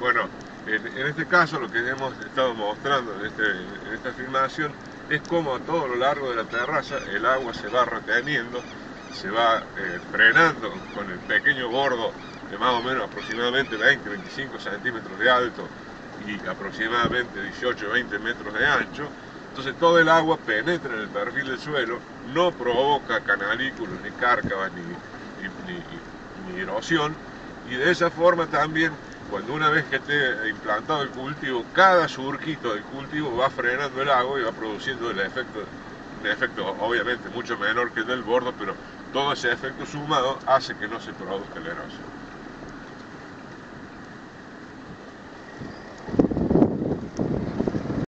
Bueno, en este caso lo que hemos estado mostrando en esta filmación es cómo a todo lo largo de la terraza el agua se va reteniendo, se va frenando con el pequeño bordo de más o menos aproximadamente 20-25 centímetros de alto y aproximadamente 18-20 metros de ancho. Entonces todo el agua penetra en el perfil del suelo, no provoca canalículos, ni cárcavas, ni erosión, y de esa forma también, cuando una vez que esté implantado el cultivo, cada surquito del cultivo va frenando el agua y va produciendo un efecto obviamente mucho menor que el del bordo, pero todo ese efecto sumado hace que no se produzca la erosión.